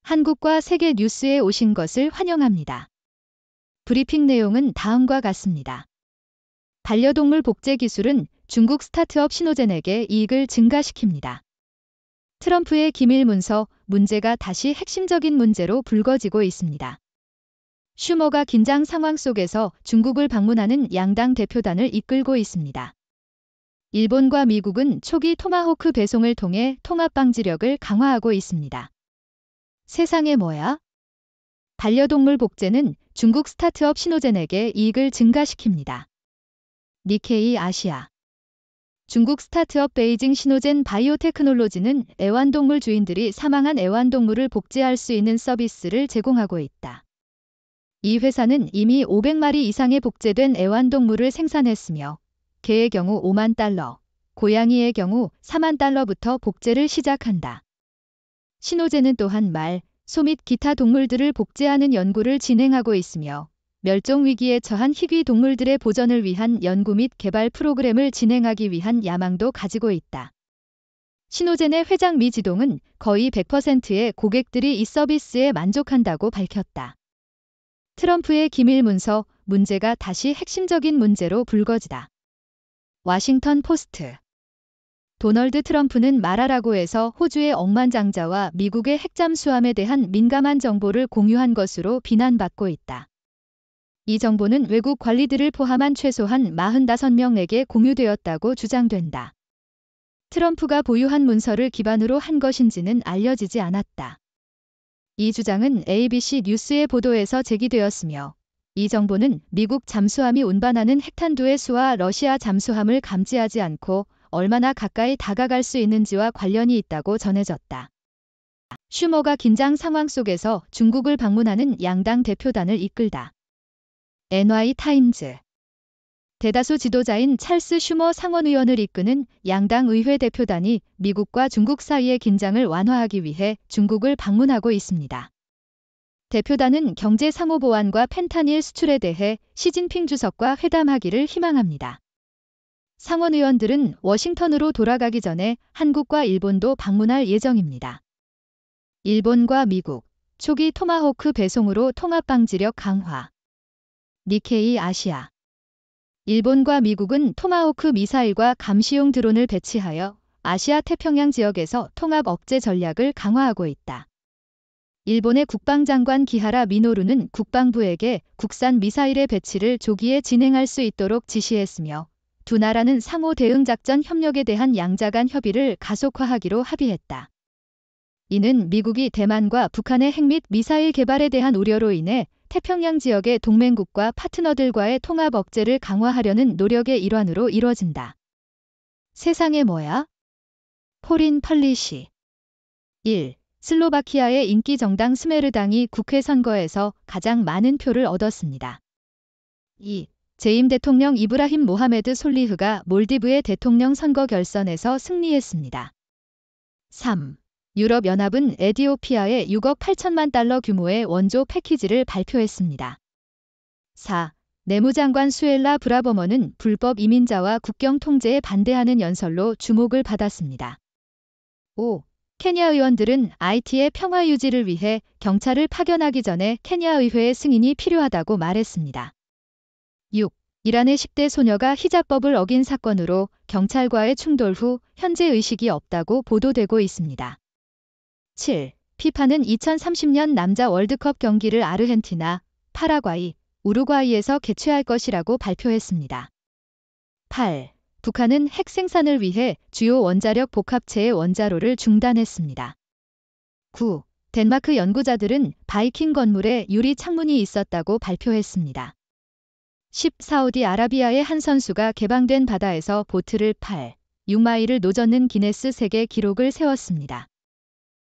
한국과 세계 뉴스에 오신 것을 환영합니다. 브리핑 내용은 다음과 같습니다. 반려동물 복제 기술은 중국 스타트업 시노젠에게 이익을 증가시킵니다. 트럼프의 기밀 문서 문제가 다시 핵심적인 문제로 불거지고 있습니다. 슈머가 긴장 상황 속에서 중국을 방문하는 양당 대표단을 이끌고 있습니다. 일본과 미국은 초기 토마호크 배송을 통해 통합 방지력을 강화하고 있습니다. 세상에 뭐야? 반려동물 복제는 중국 스타트업 시노젠에게 이익을 증가시킵니다. 니케이 아시아. 중국 스타트업 베이징 시노젠 바이오테크놀로지는 애완동물 주인들이 사망한 애완동물을 복제할 수 있는 서비스를 제공하고 있다. 이 회사는 이미 500마리 이상의 복제된 애완동물을 생산했으며 개의 경우 5만 달러, 고양이의 경우 4만 달러부터 복제를 시작한다. 시노젠은 또한 말, 소 및 기타 동물들을 복제하는 연구를 진행하고 있으며 멸종 위기에 처한 희귀 동물들의 보전을 위한 연구 및 개발 프로그램을 진행하기 위한 야망도 가지고 있다. 시노젠의 회장 미지동은 거의 100%의 고객들이 이 서비스에 만족한다고 밝혔다. 트럼프의 기밀 문서 문제가 다시 핵심적인 문제로 불거지다. 워싱턴 포스트. 도널드 트럼프는 말하라고 해서 호주의 억만장자와 미국의 핵잠수함에 대한 민감한 정보를 공유한 것으로 비난받고 있다. 이 정보는 외국 관리들을 포함한 최소한 45명에게 공유되었다고 주장된다. 트럼프가 보유한 문서를 기반으로 한 것인지는 알려지지 않았다. 이 주장은 ABC 뉴스의 보도에서 제기되었으며 이 정보는 미국 잠수함이 운반하는 핵탄두의 수와 러시아 잠수함을 감지하지 않고 얼마나 가까이 다가갈 수 있는지와 관련이 있다고 전해졌다. 슈머가 긴장 상황 속에서 중국을 방문하는 양당 대표단을 이끌다. NY타임즈. 대다수 지도자인 찰스 슈머 상원의원을 이끄는 양당 의회 대표단이 미국과 중국 사이의 긴장을 완화하기 위해 중국을 방문하고 있습니다. 대표단은 경제 상호 보완과 펜타닐 수출에 대해 시진핑 주석과 회담하기를 희망합니다. 상원 의원들은 워싱턴으로 돌아가기 전에 한국과 일본도 방문할 예정입니다. 일본과 미국, 초기 토마호크 배송으로 통합 방지력 강화. 니케이 아시아. 일본과 미국은 토마호크 미사일과 감시용 드론을 배치하여 아시아 태평양 지역에서 통합 억제 전략을 강화하고 있다. 일본의 국방장관 기하라 미노루는 국방부에게 국산 미사일의 배치를 조기에 진행할 수 있도록 지시했으며 두 나라는 상호 대응 작전 협력에 대한 양자 간 협의를 가속화하기로 합의했다. 이는 미국이 대만과 북한의 핵 및 미사일 개발에 대한 우려로 인해 태평양 지역의 동맹국과 파트너들과의 통합 억제를 강화하려는 노력의 일환으로 이뤄진다. 세상에 뭐야? 포린 펄리시. 1. 슬로바키아의 인기 정당 스메르당이 국회 선거에서 가장 많은 표를 얻었습니다. 2. 재임 대통령 이브라힘 모하메드 솔리흐가 몰디브의 대통령 선거 결선에서 승리했습니다. 3. 유럽연합은 에티오피아에 6억 8천만 달러 규모의 원조 패키지를 발표했습니다. 4. 내무장관 수엘라 브라버먼은 불법 이민자와 국경 통제에 반대하는 연설로 주목을 받았습니다. 5. 케냐 의원들은 IT의 평화 유지를 위해 경찰을 파견하기 전에 케냐 의회의 승인이 필요하다고 말했습니다. 6. 이란의 10대 소녀가 히잡법을 어긴 사건으로 경찰과의 충돌 후 현재 의식이 없다고 보도되고 있습니다. 7. 피파는 2030년 남자 월드컵 경기를 아르헨티나, 파라과이, 우루과이에서 개최할 것이라고 발표했습니다. 8. 북한은 핵 생산을 위해 주요 원자력 복합체의 원자로를 중단했습니다. 9. 덴마크 연구자들은 바이킹 건물에 유리 창문이 있었다고 발표했습니다. 10. 사우디아라비아의 한 선수가 개방된 바다에서 보트를 6마일을 노젓는 기네스 세계 기록을 세웠습니다.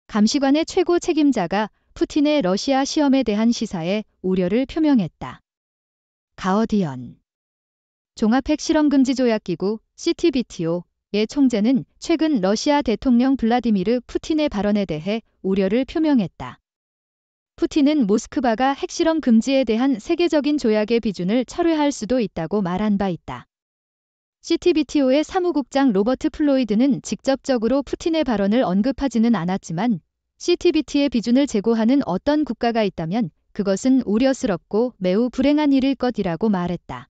감시관의 최고 책임자가 푸틴의 러시아 시험에 대한 시사에 우려를 표명했다. 가어디언. 종합핵실험금지조약기구 CTBTO의 총재는 최근 러시아 대통령 블라디미르 푸틴의 발언에 대해 우려를 표명했다. 푸틴은 모스크바가 핵실험 금지에 대한 세계적인 조약의 비준을 철회할 수도 있다고 말한 바 있다. CTBTO의 사무국장 로버트 플로이드는 직접적으로 푸틴의 발언을 언급하지는 않았지만 CTBT의 비준을 제고하는 어떤 국가가 있다면 그것은 우려스럽고 매우 불행한 일일 것이라고 말했다.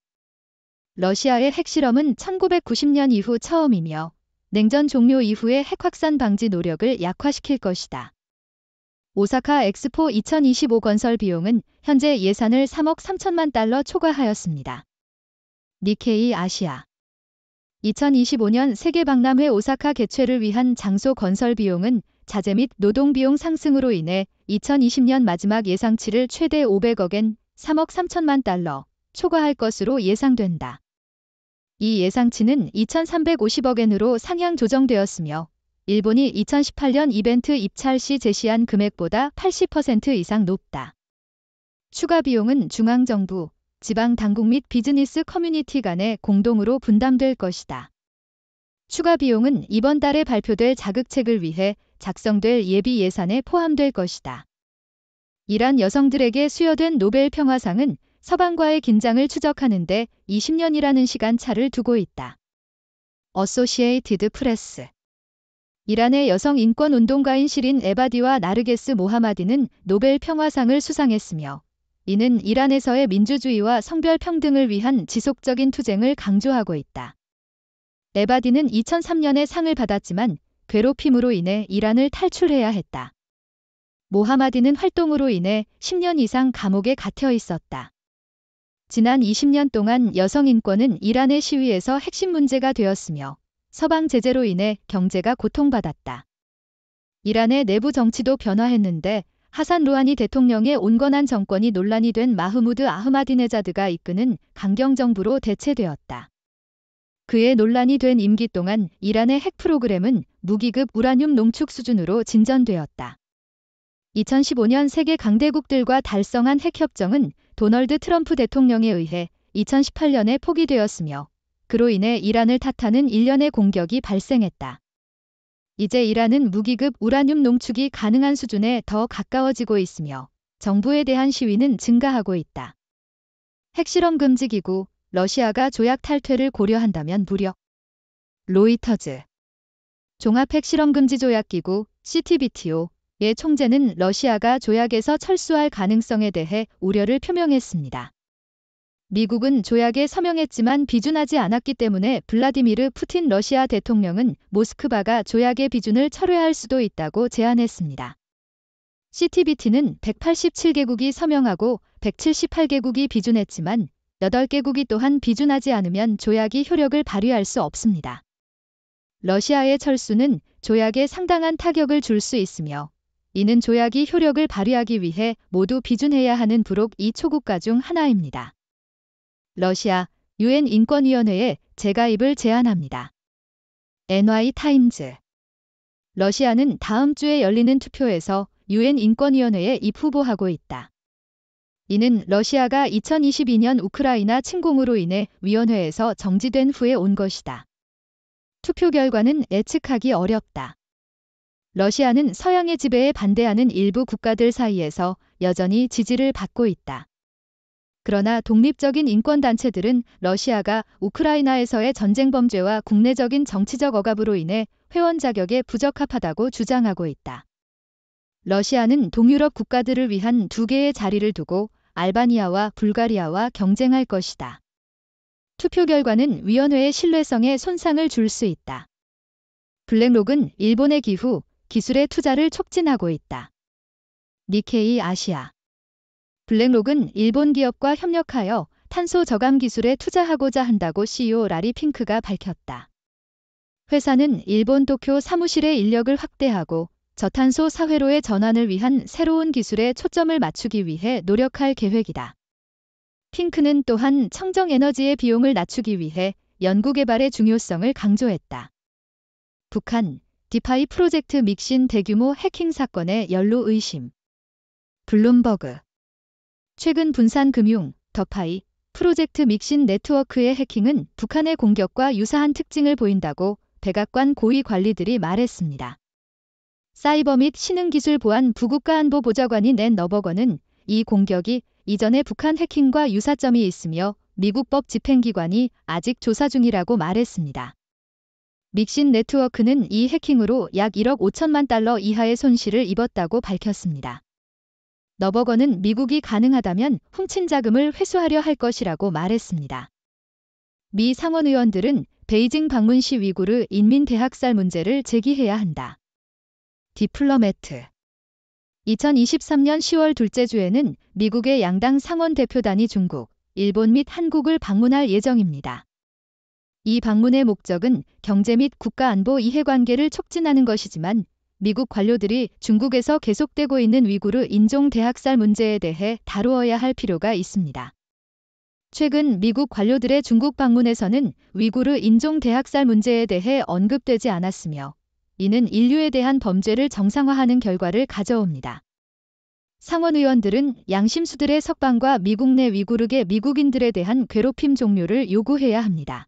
러시아의 핵실험은 1990년 이후 처음이며 냉전 종료 이후의 핵 확산 방지 노력을 약화시킬 것이다. 오사카 엑스포 2025 건설 비용은 현재 예산을 3억 3천만 달러 초과하였습니다. 니케이 아시아 2025년 세계박람회 오사카 개최를 위한 장소 건설 비용은 자재 및 노동 비용 상승으로 인해 2020년 마지막 예상치를 최대 500억엔 3억 3천만 달러 초과할 것으로 예상된다. 이 예상치는 2,350억엔으로 상향 조정되었으며 일본이 2018년 이벤트 입찰 시 제시한 금액보다 80% 이상 높다. 추가 비용은 중앙정부, 지방 당국 및 비즈니스 커뮤니티 간에 공동으로 분담될 것이다. 추가 비용은 이번 달에 발표될 자극책을 위해 작성될 예비 예산에 포함될 것이다. 이란 여성들에게 수여된 노벨 평화상은 서방과의 긴장을 추적하는 데 20년이라는 시간 차를 두고 있다. 어소시에이티드 프레스 이란의 여성 인권 운동가인 시린 에바디와 나르게스 모하마디는 노벨 평화상을 수상했으며 이는 이란에서의 민주주의와 성별 평등을 위한 지속적인 투쟁을 강조하고 있다. 에바디는 2003년에 상을 받았지만 괴롭힘으로 인해 이란을 탈출해야 했다. 모하마디는 활동으로 인해 10년 이상 감옥에 갇혀 있었다. 지난 20년 동안 여성 인권은 이란의 시위에서 핵심 문제가 되었으며 서방 제재로 인해 경제가 고통받았다. 이란의 내부 정치도 변화했는데 하산 루하니 대통령의 온건한 정권이 논란이 된 마흐무드 아흐마디네자드가 이끄는 강경정부로 대체되었다. 그의 논란이 된 임기 동안 이란의 핵 프로그램은 무기급 우라늄 농축 수준으로 진전되었다. 2015년 세계 강대국들과 달성한 핵협정은 도널드 트럼프 대통령에 의해 2018년에 포기되었으며 그로 인해 이란을 탓하는 일련의 공격이 발생했다. 이제 이란은 무기급 우라늄 농축이 가능한 수준에 더 가까워지고 있으며 정부에 대한 시위는 증가하고 있다. 핵실험 금지 기구 러시아가 조약 탈퇴를 고려한다면 무려 로이터즈 종합 핵실험 금지 조약 기구 CTBTO의 총재는 러시아가 조약에서 철수할 가능성에 대해 우려를 표명했습니다. 미국은 조약에 서명했지만 비준하지 않았기 때문에 블라디미르 푸틴 러시아 대통령은 모스크바가 조약의 비준을 철회할 수도 있다고 제안했습니다. CTBT는 187개국이 서명하고 178개국이 비준했지만 8개국이 또한 비준하지 않으면 조약이 효력을 발휘할 수 없습니다. 러시아의 철수는 조약에 상당한 타격을 줄 수 있으며 이는 조약이 효력을 발휘하기 위해 모두 비준해야 하는 불혹 2초국가 중 하나입니다. 러시아 UN 인권위원회에 재가입을 제안합니다. NY타임즈 러시아는 다음 주에 열리는 투표에서 UN 인권위원회에 입후보하고 있다. 이는 러시아가 2022년 우크라이나 침공으로 인해 위원회에서 정지된 후에 온 것이다. 투표 결과는 예측하기 어렵다. 러시아는 서양의 지배에 반대하는 일부 국가들 사이에서 여전히 지지를 받고 있다. 그러나 독립적인 인권단체들은 러시아가 우크라이나에서의 전쟁 범죄와 국내적인 정치적 억압으로 인해 회원 자격에 부적합하다고 주장하고 있다. 러시아는 동유럽 국가들을 위한 2개의 자리를 두고 알바니아와 불가리아와 경쟁할 것이다. 투표 결과는 위원회의 신뢰성에 손상을 줄 수 있다. 블랙록은 일본의 기후, 기술의 투자를 촉진하고 있다. 니케이 아시아 블랙록은 일본 기업과 협력하여 탄소 저감 기술에 투자하고자 한다고 CEO 라리 핑크가 밝혔다. 회사는 일본 도쿄 사무실의 인력을 확대하고 저탄소 사회로의 전환을 위한 새로운 기술에 초점을 맞추기 위해 노력할 계획이다. 핑크는 또한 청정 에너지의 비용을 낮추기 위해 연구개발의 중요성을 강조했다. 북한, 디파이 프로젝트 믹신 대규모 해킹 사건의 연루 의심. 블룸버그 최근 분산금융, 더파이, 프로젝트 믹신 네트워크의 해킹은 북한의 공격과 유사한 특징을 보인다고 백악관 고위 관리들이 말했습니다. 사이버 및 신흥기술 보안 부국가안보보좌관이 낸 너버건은 이 공격이 이전의 북한 해킹과 유사점이 있으며 미국 법 집행기관이 아직 조사 중이라고 말했습니다. 믹신 네트워크는 이 해킹으로 약 1억 5천만 달러 이하의 손실을 입었다고 밝혔습니다. 너버거는 미국이 가능하다면 훔친 자금을 회수하려 할 것이라고 말했습니다. 미 상원 의원들은 베이징 방문 시 위구르 인민대학살 문제를 제기해야 한다. 디플로매트 2023년 10월 둘째 주에는 미국의 양당 상원 대표단이 중국, 일본 및 한국을 방문할 예정입니다. 이 방문의 목적은 경제 및 국가안보 이해관계를 촉진하는 것이지만 미국 관료들이 중국에서 계속되고 있는 위구르 인종 대학살 문제에 대해 다루어야 할 필요가 있습니다. 최근 미국 관료들의 중국 방문에서는 위구르 인종 대학살 문제에 대해 언급되지 않았으며 이는 인류에 대한 범죄를 정상화하는 결과를 가져옵니다. 상원 의원들은 양심수들의 석방과 미국 내 위구르계 미국인들에 대한 괴롭힘 종료를 요구해야 합니다.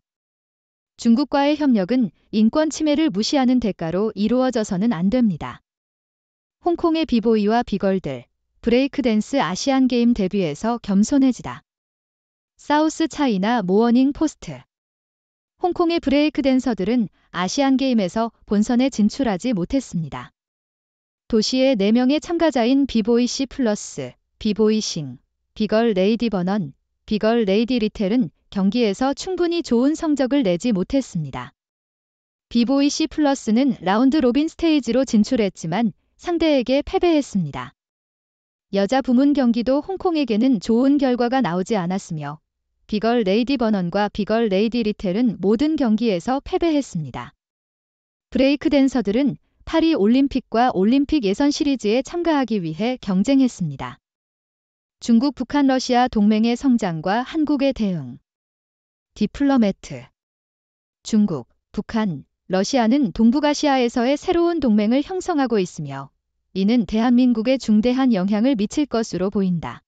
중국과의 협력은 인권 침해를 무시하는 대가로 이루어져서는 안 됩니다. 홍콩의 비보이와 비걸들, 브레이크 댄스 아시안 게임 데뷔에서 겸손해지다. 사우스 차이나 모어닝 포스트. 홍콩의 브레이크 댄서들은 아시안 게임에서 본선에 진출하지 못했습니다. 도시의 4명의 참가자인 비보이 C+, 비보이 싱, 비걸 레이디 버넌, 비걸 레이디 리텔은 경기에서 충분히 좋은 성적을 내지 못했습니다. 비보이 C+는 라운드 로빈 스테이지로 진출했지만 상대에게 패배했습니다. 여자 부문 경기도 홍콩에게는 좋은 결과가 나오지 않았으며 비걸 레이디 버넌과 비걸 레이디 리텔은 모든 경기에서 패배했습니다. 브레이크 댄서들은 파리 올림픽과 올림픽 예선 시리즈에 참가하기 위해 경쟁했습니다. 중국, 북한, 러시아 동맹의 성장과 한국의 대응. 디플로매트. 중국, 북한, 러시아는 동북아시아에서의 새로운 동맹을 형성하고 있으며 이는 대한민국에 중대한 영향을 미칠 것으로 보인다.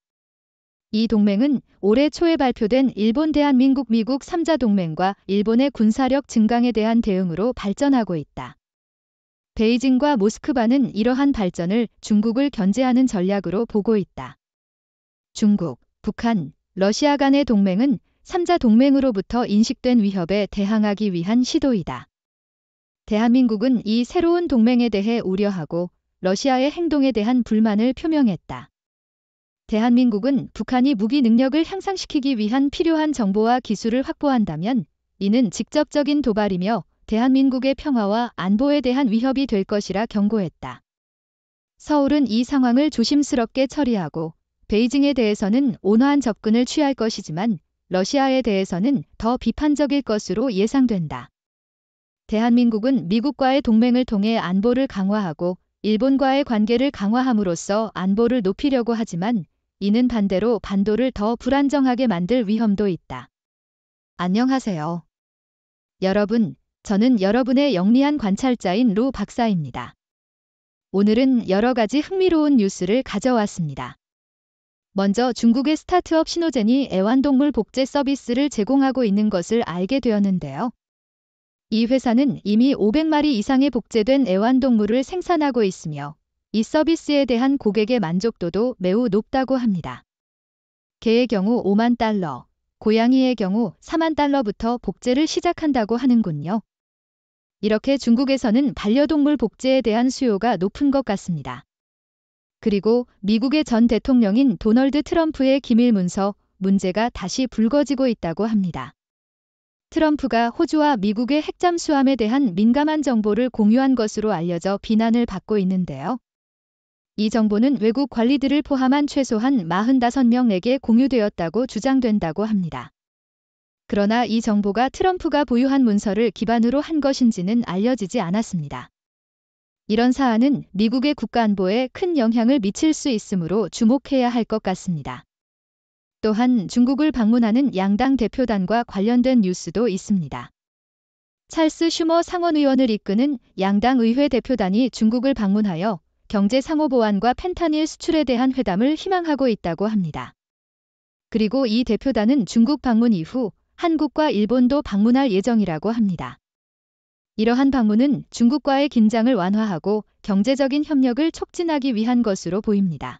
이 동맹은 올해 초에 발표된 일본 대한민국 미국 3자 동맹과 일본의 군사력 증강에 대한 대응으로 발전하고 있다. 베이징과 모스크바는 이러한 발전을 중국을 견제하는 전략으로 보고 있다. 중국, 북한, 러시아 간의 동맹은 3자 동맹으로부터 인식된 위협에 대항하기 위한 시도이다. 대한민국은 이 새로운 동맹에 대해 우려하고 러시아의 행동에 대한 불만을 표명했다. 대한민국은 북한이 무기 능력을 향상시키기 위한 필요한 정보와 기술을 확보한다면 이는 직접적인 도발이며 대한민국의 평화와 안보에 대한 위협이 될 것이라 경고했다. 서울은 이 상황을 조심스럽게 처리하고 베이징에 대해서는 온화한 접근을 취할 것이지만 러시아에 대해서는 더 비판적일 것으로 예상된다. 대한민국은 미국과의 동맹을 통해 안보를 강화하고 일본과의 관계를 강화함으로써 안보를 높이려고 하지만 이는 반대로 반도를 더 불안정하게 만들 위험도 있다. 안녕하세요. 여러분, 저는 여러분의 영리한 관찰자인 루 박사입니다. 오늘은 여러 가지 흥미로운 뉴스를 가져왔습니다. 먼저 중국의 스타트업 신호젠이 애완동물 복제 서비스를 제공하고 있는 것을 알게 되었는데요. 이 회사는 이미 500마리 이상의 복제된 애완동물을 생산하고 있으며 이 서비스에 대한 고객의 만족도도 매우 높다고 합니다. 개의 경우 5만 달러, 고양이의 경우 4만 달러부터 복제를 시작한다고 하는군요. 이렇게 중국에서는 반려동물 복제에 대한 수요가 높은 것 같습니다. 그리고 미국의 전 대통령인 도널드 트럼프의 기밀 문서 문제가 다시 불거지고 있다고 합니다. 트럼프가 호주와 미국의 핵잠수함에 대한 민감한 정보를 공유한 것으로 알려져 비난을 받고 있는데요. 이 정보는 외국 관리들을 포함한 최소한 45명에게 공유되었다고 주장된다고 합니다. 그러나 이 정보가 트럼프가 보유한 문서를 기반으로 한 것인지는 알려지지 않았습니다. 이런 사안은 미국의 국가안보에 큰 영향을 미칠 수 있으므로 주목해야 할 것 같습니다. 또한 중국을 방문하는 양당 대표단과 관련된 뉴스도 있습니다. 찰스 슈머 상원의원을 이끄는 양당 의회 대표단이 중국을 방문하여 경제 상호 보완과 펜타닐 수출에 대한 회담을 희망하고 있다고 합니다. 그리고 이 대표단은 중국 방문 이후 한국과 일본도 방문할 예정이라고 합니다. 이러한 방문은 중국과의 긴장을 완화하고 경제적인 협력을 촉진하기 위한 것으로 보입니다.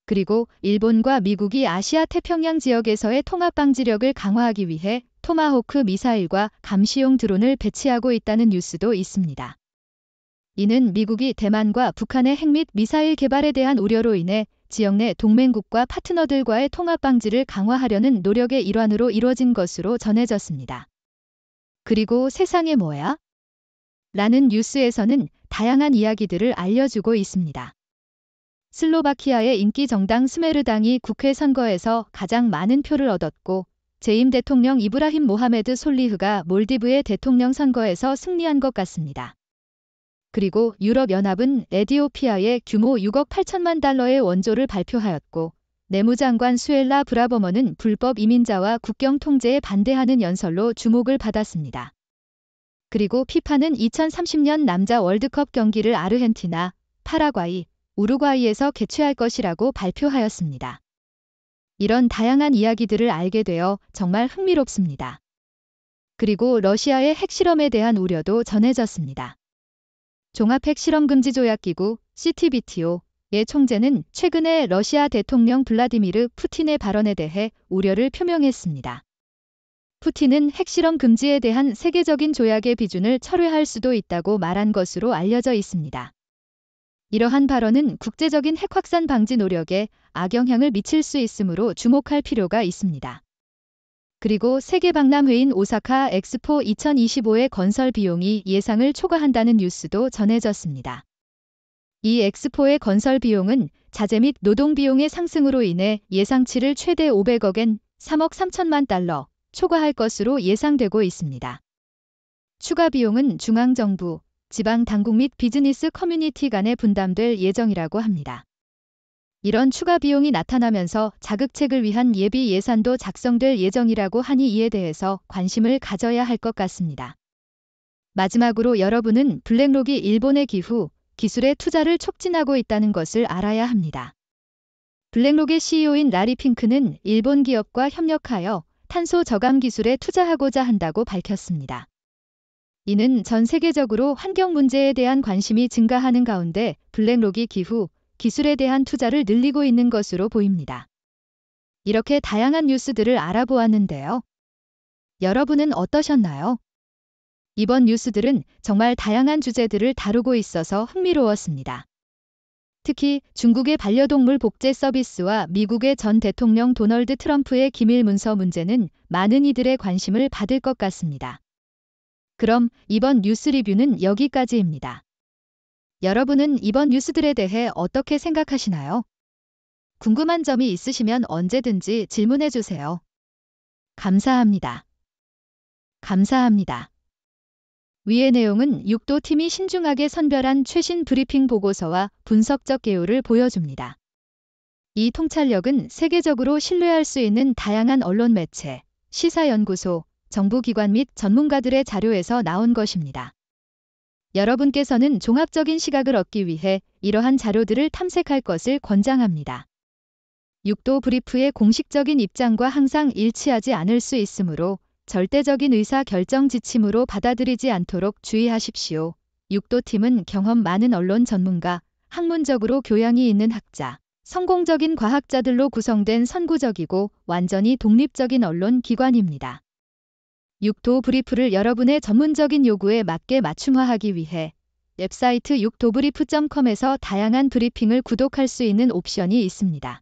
그리고 일본과 미국이 아시아 태평양 지역에서의 통합 방지력을 강화하기 위해 토마호크 미사일과 감시용 드론을 배치하고 있다는 뉴스도 있습니다. 이는 미국이 대만과 북한의 핵 및 미사일 개발에 대한 우려로 인해 지역 내 동맹국과 파트너들과의 통합 방지를 강화하려는 노력의 일환으로 이루어진 것으로 전해졌습니다. 그리고 세상에 뭐야? 라는 뉴스에서는 다양한 이야기들을 알려주고 있습니다. 슬로바키아의 인기 정당 스메르당이 국회 선거에서 가장 많은 표를 얻었고 재임 대통령 이브라힘 모하메드 솔리흐가 몰디브의 대통령 선거에서 승리한 것 같습니다. 그리고 유럽연합은 에티오피아에 규모 6억 8천만 달러의 원조를 발표하였고 내무장관 수엘라 브라버먼은 불법 이민자와 국경 통제에 반대하는 연설로 주목을 받았습니다. 그리고 피파는 2030년 남자 월드컵 경기를 아르헨티나, 파라과이, 우루과이에서 개최할 것이라고 발표하였습니다. 이런 다양한 이야기들을 알게 되어 정말 흥미롭습니다. 그리고 러시아의 핵실험에 대한 우려도 전해졌습니다. 종합핵실험금지조약기구 CTBTO의 총재는 최근에 러시아 대통령 블라디미르 푸틴의 발언에 대해 우려를 표명했습니다. 푸틴은 핵실험 금지에 대한 세계적인 조약의 비준을 철회할 수도 있다고 말한 것으로 알려져 있습니다. 이러한 발언은 국제적인 핵 확산 방지 노력에 악영향을 미칠 수 있으므로 주목할 필요가 있습니다. 그리고 세계 박람회인 오사카 엑스포 2025의 건설 비용이 예상을 초과한다는 뉴스도 전해졌습니다. 이 엑스포의 건설 비용은 자재 및 노동 비용의 상승으로 인해 예상치를 최대 500억엔 3억 3천만 달러 초과할 것으로 예상되고 있습니다. 추가 비용은 중앙정부, 지방 당국 및 비즈니스 커뮤니티 간에 분담될 예정이라고 합니다. 이런 추가 비용이 나타나면서 자극책을 위한 예비 예산도 작성될 예정이라고 하니 이에 대해서 관심을 가져야 할 것 같습니다. 마지막으로 여러분은 블랙록이 일본의 기후, 기술에 투자를 촉진하고 있다는 것을 알아야 합니다. 블랙록의 CEO인 라리 핑크는 일본 기업과 협력하여 탄소 저감 기술에 투자하고자 한다고 밝혔습니다. 이는 전 세계적으로 환경 문제에 대한 관심이 증가하는 가운데 블랙록이 기후, 기술에 대한 투자를 늘리고 있는 것으로 보입니다. 이렇게 다양한 뉴스들을 알아보았는데요. 여러분은 어떠셨나요? 이번 뉴스들은 정말 다양한 주제들을 다루고 있어서 흥미로웠습니다. 특히 중국의 반려동물 복제 서비스와 미국의 전 대통령 도널드 트럼프의 기밀 문서 문제는 많은 이들의 관심을 받을 것 같습니다. 그럼 이번 뉴스 리뷰는 여기까지입니다. 여러분은 이번 뉴스들에 대해 어떻게 생각하시나요? 궁금한 점이 있으시면 언제든지 질문해 주세요. 감사합니다. 감사합니다. 위의 내용은 6도 팀이 신중하게 선별한 최신 브리핑 보고서와 분석적 개요를 보여줍니다. 이 통찰력은 세계적으로 신뢰할 수 있는 다양한 언론 매체, 시사연구소, 정부기관 및 전문가들의 자료에서 나온 것입니다. 여러분께서는 종합적인 시각을 얻기 위해 이러한 자료들을 탐색할 것을 권장합니다. 6도 브리프의 공식적인 입장과 항상 일치하지 않을 수 있으므로 절대적인 의사 결정 지침으로 받아들이지 않도록 주의하십시오. 6도 팀은 경험 많은 언론 전문가, 학문적으로 교양이 있는 학자, 성공적인 과학자들로 구성된 선구적이고 완전히 독립적인 언론 기관입니다. 6도 브리프를 여러분의 전문적인 요구에 맞게 맞춤화하기 위해 웹사이트 6도브리프.com에서 다양한 브리핑을 구독할 수 있는 옵션이 있습니다.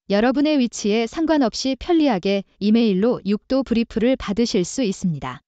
여러분의 위치에 상관없이 편리하게 이메일로 6도 브리프를 받으실 수 있습니다.